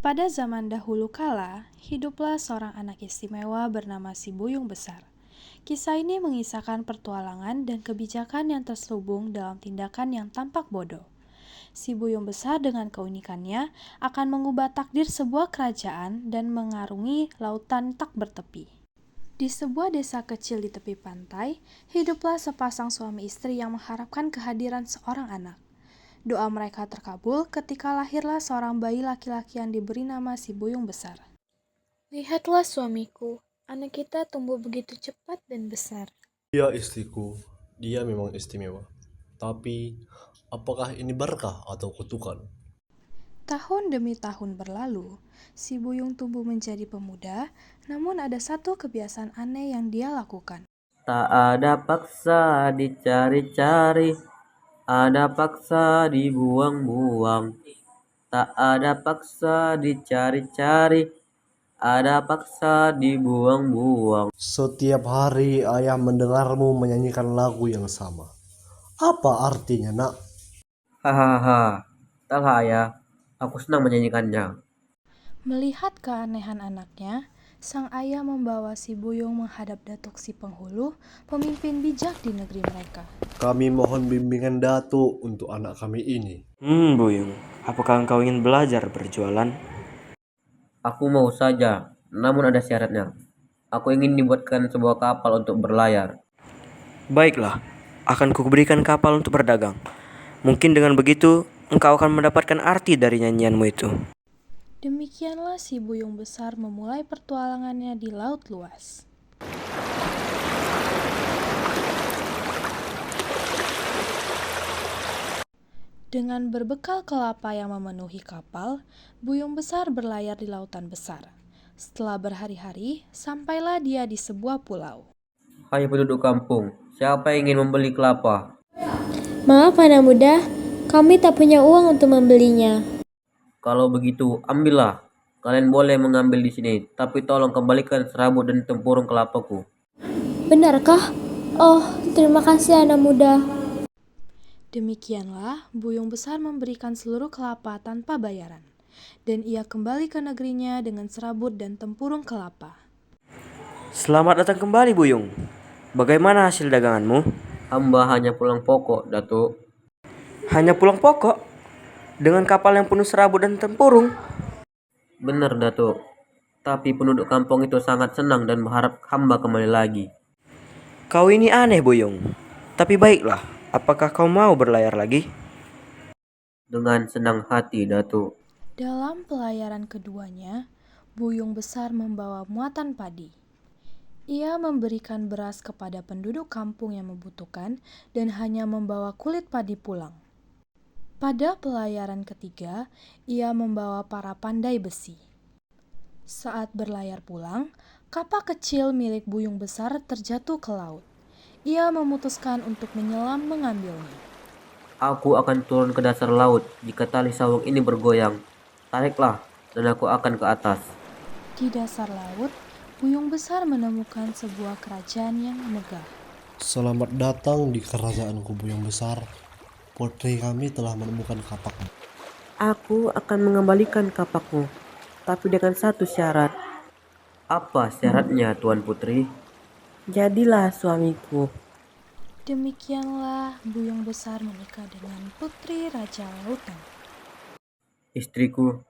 Pada zaman dahulu kala, hiduplah seorang anak istimewa bernama si Buyung Besar. Kisah ini mengisahkan pertualangan dan kebijakan yang terselubung dalam tindakan yang tampak bodoh. Si Buyung Besar dengan keunikannya akan mengubah takdir sebuah kerajaan dan mengarungi lautan tak bertepi. Di sebuah desa kecil di tepi pantai, hiduplah sepasang suami istri yang mengharapkan kehadiran seorang anak. Doa mereka terkabul ketika lahirlah seorang bayi laki-laki yang diberi nama si Buyung Besar. Lihatlah suamiku, anak kita tumbuh begitu cepat dan besar. Ya istriku, dia memang istimewa. Tapi, apakah ini berkah atau kutukan? Tahun demi tahun berlalu, si Buyung tumbuh menjadi pemuda, namun ada satu kebiasaan aneh yang dia lakukan. Tak ada paksa dicari-cari, ada paksa dibuang-buang. Tak ada paksa dicari-cari, ada paksa dibuang-buang. Setiap hari ayah mendengarmu menyanyikan lagu yang sama. Apa artinya, nak? Hahaha, entahlah ayah, aku senang menyanyikannya. Melihat keanehan anaknya, sang ayah membawa si Buyung menghadap Datuk si Penghulu, pemimpin bijak di negeri mereka. Kami mohon bimbingan Datuk untuk anak kami ini. Buyung, apakah engkau ingin belajar berjualan? Aku mau saja, namun ada syaratnya. Aku ingin dibuatkan sebuah kapal untuk berlayar. Baiklah, akan kuberikan kapal untuk berdagang. Mungkin dengan begitu, engkau akan mendapatkan arti dari nyanyianmu itu. Demikianlah si Buyung Besar memulai pertualangannya di laut luas. Dengan berbekal kelapa yang memenuhi kapal, Buyung Besar berlayar di lautan besar. Setelah berhari-hari, sampailah dia di sebuah pulau. Hai penduduk kampung, siapa yang ingin membeli kelapa? Maaf anak muda, kami tak punya uang untuk membelinya. Kalau begitu, ambillah. Kalian boleh mengambil di sini, tapi tolong kembalikan serabut dan tempurung kelapaku. Benarkah? Oh, terima kasih anak muda. Demikianlah, Buyung Besar memberikan seluruh kelapa tanpa bayaran. Dan ia kembali ke negerinya dengan serabut dan tempurung kelapa. Selamat datang kembali, Buyung. Bagaimana hasil daganganmu? Hamba hanya pulang pokok, Datuk. Hanya pulang pokok? Dengan kapal yang penuh serabut dan tempurung? Benar, Datuk. Tapi penduduk kampung itu sangat senang dan berharap hamba kembali lagi. Kau ini aneh, Buyung. Tapi baiklah, apakah kau mau berlayar lagi? Dengan senang hati, Datuk. Dalam pelayaran keduanya, Buyung Besar membawa muatan padi. Ia memberikan beras kepada penduduk kampung yang membutuhkan dan hanya membawa kulit padi pulang. Pada pelayaran ketiga, ia membawa para pandai besi. Saat berlayar pulang, kapal kecil milik Buyung Besar terjatuh ke laut. Ia memutuskan untuk menyelam mengambilnya. Aku akan turun ke dasar laut jika tali sawung ini bergoyang. Tariklah, dan aku akan ke atas. Di dasar laut, Buyung Besar menemukan sebuah kerajaan yang megah. Selamat datang di kerajaanku Buyung Besar. Putri kami telah menemukan kapakmu. Aku akan mengembalikan kapakmu, tapi dengan satu syarat. Apa syaratnya, Tuan Putri? Jadilah suamiku. Demikianlah Buyung Besar menikah dengan Putri Raja Lautan. Istriku,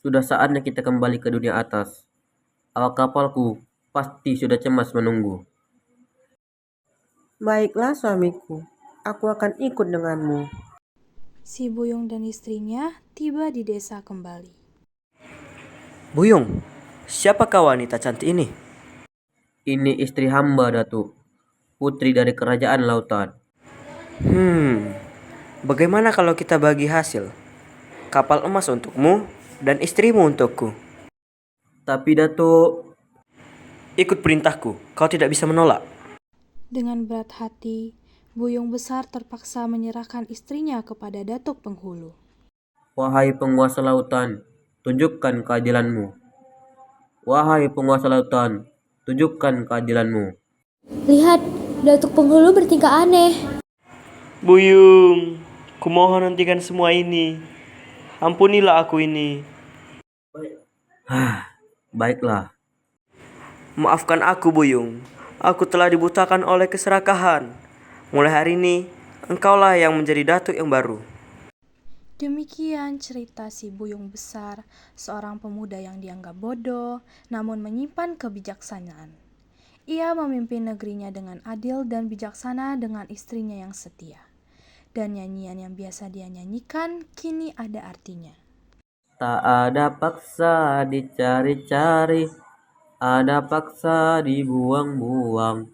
sudah saatnya kita kembali ke dunia atas. Awak kapalku pasti sudah cemas menunggu. Baiklah suamiku, aku akan ikut denganmu. Si Buyung dan istrinya tiba di desa kembali. Buyung, siapakah wanita cantik ini? Ini istri hamba, Datuk. Putri dari kerajaan lautan. Bagaimana kalau kita bagi hasil? Kapal emas untukmu dan istrimu untukku. Tapi Datuk, Ikut perintahku, kau tidak bisa menolak. Dengan berat hati, Buyung Besar terpaksa menyerahkan istrinya kepada Datuk Penghulu. wahai penguasa lautan, tunjukkan keadilanmu. Wahai penguasa lautan, tunjukkan keadilanmu. Lihat, Datuk Penghulu bertingkah aneh. Buyung, kumohon hentikan semua ini. Ampunilah aku ini. Baiklah, Maafkan aku, Buyung. Aku telah dibutakan oleh keserakahan. Mulai hari ini, engkaulah yang menjadi datuk yang baru. Demikian cerita si Buyung Besar, seorang pemuda yang dianggap bodoh, namun menyimpan kebijaksanaan. Ia memimpin negerinya dengan adil dan bijaksana dengan istrinya yang setia. Dan nyanyian yang biasa dia nyanyikan kini ada artinya. tak ada paksa dicari-cari, ada paksa dibuang-buang.